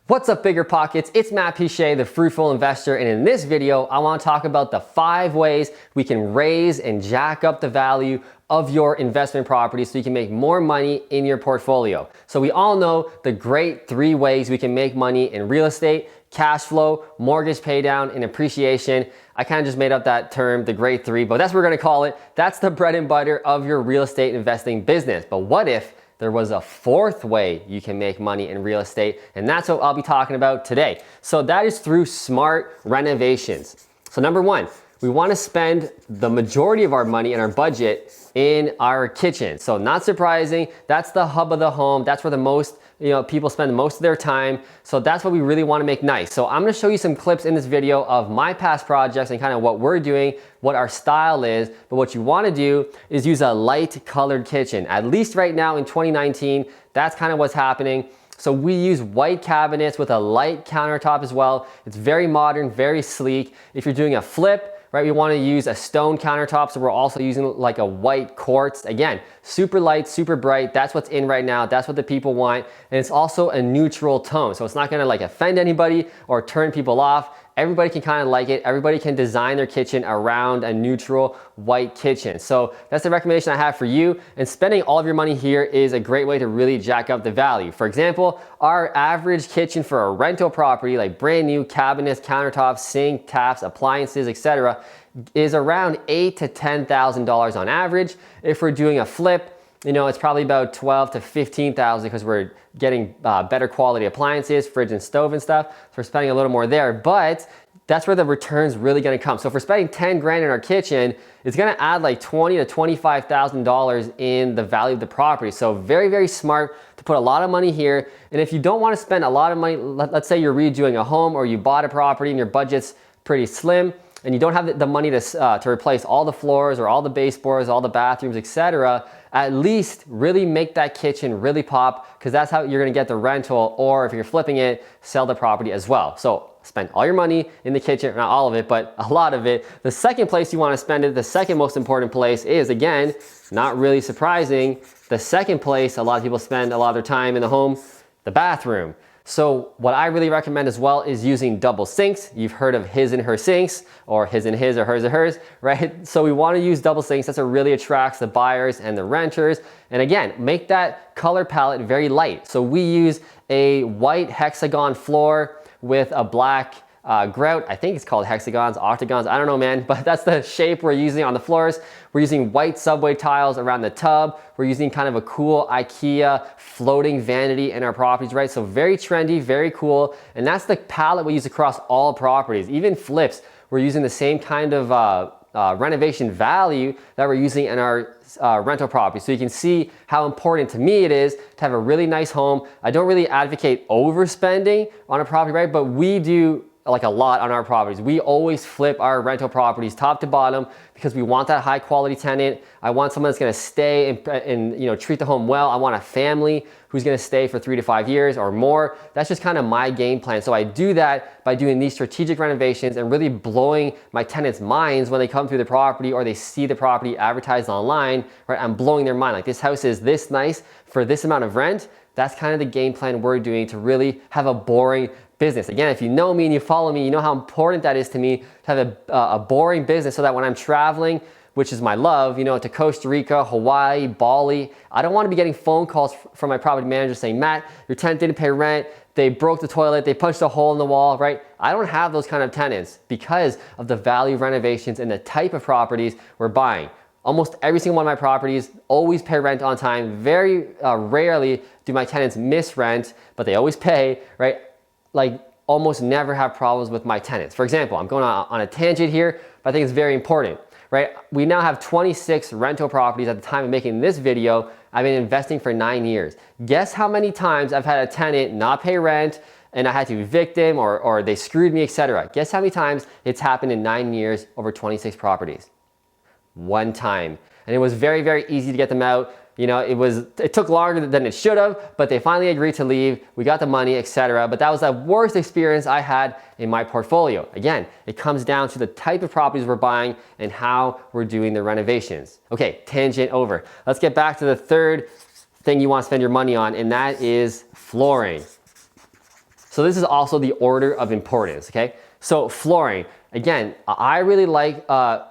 What's up, BiggerPockets? It's Matt Piche, the Fruitful Investor, and in this video, I want to talk about the 5 ways we can raise and jack up the value of your investment property so you can make more money in your portfolio. So we all know the great 3 ways we can make money in real estate: cash flow, mortgage paydown, and appreciation. I kind of just made up that term, the great 3, but that's what we're gonna call it. That's the bread and butter of your real estate investing business. But what if there was a 4th way you can make money in real estate? And that's what I'll be talking about today. So that is through smart renovations. So number 1, we want to spend the majority of our money in our budget in our kitchen. So not surprising, that's the hub of the home. That's where the most, people spend most of their time. So that's what we really want to make nice. So I'm going to show you some clips in this video of my past projects and kind of what we're doing, what our style is. But what you want to do is use a light colored kitchen. At least right now in 2019, that's kind of what's happening. So we use white cabinets with a light countertop as well. It's very modern, very sleek. If you're doing a flip, right, we want to use a stone countertop, so we're also using like a white quartz. Again, super light, super bright. That's what's in right now. That's what the people want. And it's also a neutral tone, so it's not going to like offend anybody or turn people off. Everybody can kind of like it. Everybody can design their kitchen around a neutral white kitchen. So that's the recommendation I have for you. And spending all of your money here is a great way to really jack up the value. For example, our average kitchen for a rental property, like brand new cabinets, countertops, sink, taps, appliances, etc., is around $8,000 to $10,000 on average. If we're doing a flip, it's probably about $12,000 to $15,000 because we're getting better quality appliances, fridge and stove and stuff. So we're spending a little more there, but that's where the return's really gonna come. So if we're spending 10 grand in our kitchen, it's gonna add like $20,000 to $25,000 in the value of the property. So very, very smart to put a lot of money here. And if you don't wanna spend a lot of money, let's say you're redoing a home or you bought a property and your budget's pretty slim, and you don't have the money to replace all the floors or all the baseboards, all the bathrooms, etc., at least really make that kitchen really pop, because that's how you're gonna get the rental, or if you're flipping it, sell the property as well. So spend all your money in the kitchen, not all of it, but a lot of it. The second place you wanna spend it, the second most important place is, again, not really surprising, the second place a lot of people spend a lot of their time in the home, the bathroom. So what I really recommend as well is using double sinks. You've heard of his and her sinks, or his and his, or hers and hers, right? So we want to use double sinks. That's what really attracts the buyers and the renters. And again, make that color palette very light. So we use a white hexagon floor with a black grout. I think it's called hexagons, octagons, I don't know, man, but that's the shape we're using on the floors. We're using white subway tiles around the tub. We're using kind of a cool IKEA floating vanity in our properties, right? So very trendy, very cool. And that's the palette we use across all properties. Even flips, we're using the same kind of renovation value that we're using in our rental property. So you can see how important to me it is to have a really nice home. I don't really advocate overspending on a property, right? But we do like a lot on our properties. We always flip our rental properties top to bottom because we want that high quality tenant. I want someone that's gonna stay and treat the home well. I want a family who's gonna stay for 3 to 5 years or more. That's just kind of my game plan. So I do that by doing these strategic renovations and really blowing my tenants' minds when they come through the property or they see the property advertised online, right? I'm blowing their mind. Like, this house is this nice for this amount of rent. That's kind of the game plan we're doing to really have a boring business. Again, if you know me and you follow me, you know how important that is to me to have a boring business, so that when I'm traveling, which is my love, to Costa Rica, Hawaii, Bali, I don't want to be getting phone calls from my property manager saying, Matt, your tenant didn't pay rent, they broke the toilet, they punched a hole in the wall, right? I don't have those kind of tenants because of the value of renovations and the type of properties we're buying. Almost every single one of my properties always pay rent on time. Very rarely do my tenants miss rent, but they always pay, right? Like, almost never have problems with my tenants. For example, I'm going on a tangent here, but I think it's very important, right? We now have 26 rental properties at the time of making this video. I've been investing for 9 years. Guess how many times I've had a tenant not pay rent and I had to evict them or they screwed me, etc. Guess how many times it's happened in 9 years over 26 properties? 1 time. And it was very, very easy to get them out. It took longer than it should have, but they finally agreed to leave. We got the money, etc. But that was the worst experience I had in my portfolio. Again, it comes down to the type of properties we're buying and how we're doing the renovations. Okay, tangent over. Let's get back to the third thing you want to spend your money on, and that is flooring. So this is also the order of importance, okay? So flooring, again, I really like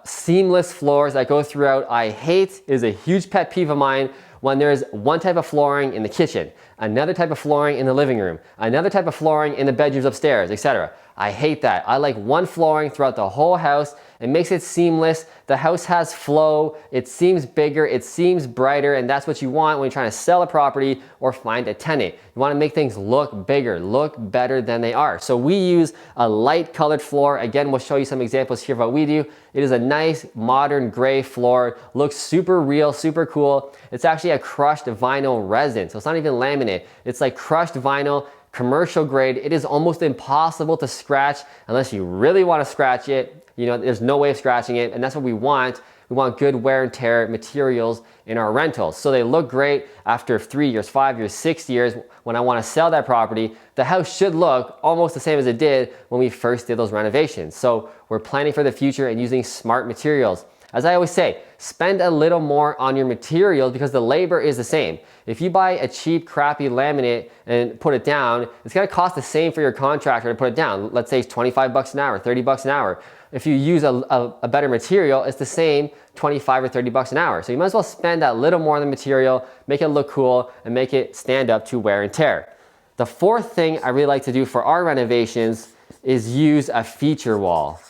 seamless floors that go throughout. I hate, is a huge pet peeve of mine, when there's one type of flooring in the kitchen, another type of flooring in the living room, another type of flooring in the bedrooms upstairs, etc. I hate that. I like one flooring throughout the whole house. It makes it seamless. The house has flow. It seems bigger. It seems brighter. And that's what you want when you're trying to sell a property or find a tenant. You want to make things look bigger, look better than they are. So we use a light colored floor. Again, we'll show you some examples here of what we do. It is a nice modern gray floor. Looks super real, super cool. It's actually a crushed vinyl resin. So it's not even laminate. It's like crushed vinyl, commercial grade. It is almost impossible to scratch unless you really want to scratch it. You know, there's no way of scratching it, and that's what we want. We want good wear and tear materials in our rentals. So they look great after 3 years, 5 years, 6 years. When I want to sell that property, the house should look almost the same as it did when we first did those renovations. So we're planning for the future and using smart materials. As I always say, spend a little more on your materials because the labor is the same. If you buy a cheap, crappy laminate and put it down, it's gonna cost the same for your contractor to put it down. Let's say it's 25 bucks an hour, 30 bucks an hour. If you use a better material, it's the same 25 or 30 bucks an hour. So you might as well spend that little more on the material, make it look cool, and make it stand up to wear and tear. The fourth thing I really like to do for our renovations is use a feature wall.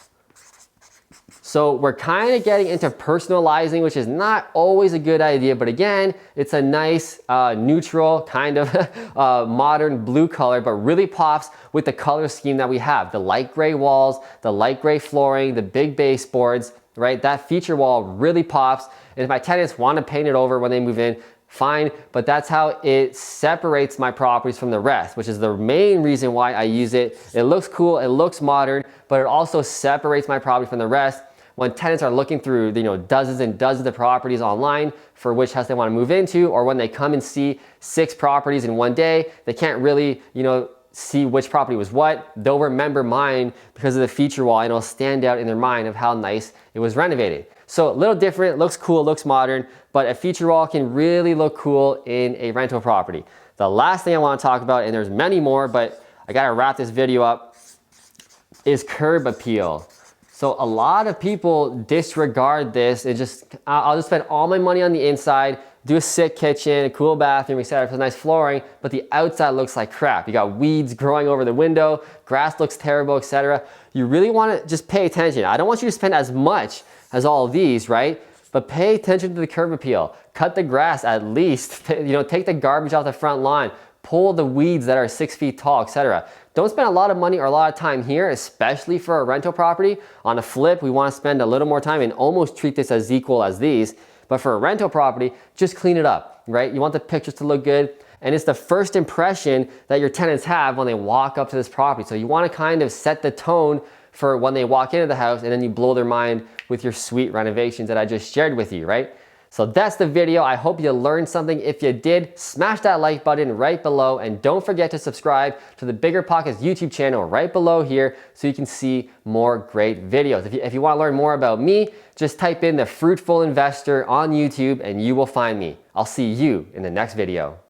So we're kind of getting into personalizing, which is not always a good idea, but again, it's a nice neutral kind of modern blue color, but really pops with the color scheme that we have. The light gray walls, the light gray flooring, the big baseboards, right? That feature wall really pops. And if my tenants want to paint it over when they move in, fine, but that's how it separates my properties from the rest, which is the main reason why I use it. It looks cool, it looks modern, but it also separates my property from the rest. When tenants are looking through, dozens and dozens of properties online for which house they want to move into, or when they come and see 6 properties in one day, they can't really, see which property was what. They'll remember mine because of the feature wall, and it'll stand out in their mind of how nice it was renovated. So a little different, looks cool, looks modern, but a feature wall can really look cool in a rental property. The last thing I want to talk about, and there's many more, but I got to wrap this video up, is curb appeal. So a lot of people disregard this and I'll just spend all my money on the inside, do a sick kitchen, a cool bathroom, etc. for nice flooring, but the outside looks like crap. You got weeds growing over the window, grass looks terrible, etc. You really want to just pay attention. I don't want you to spend as much as all of these, right? But pay attention to the curb appeal. Cut the grass at least. Take the garbage off the front lawn. Pull the weeds that are 6 feet tall, etc. Don't spend a lot of money or a lot of time here, especially for a rental property. On a flip, we want to spend a little more time and almost treat this as equal as these. But for a rental property, just clean it up, right? You want the pictures to look good. And it's the first impression that your tenants have when they walk up to this property. So you want to kind of set the tone for when they walk into the house, and then you blow their mind with your sweet renovations that I just shared with you, right? So that's the video. I hope you learned something. If you did, smash that like button right below, and don't forget to subscribe to the BiggerPockets YouTube channel right below here so you can see more great videos. If you want to learn more about me, just type in the Fruitful Investor on YouTube and you will find me. I'll see you in the next video.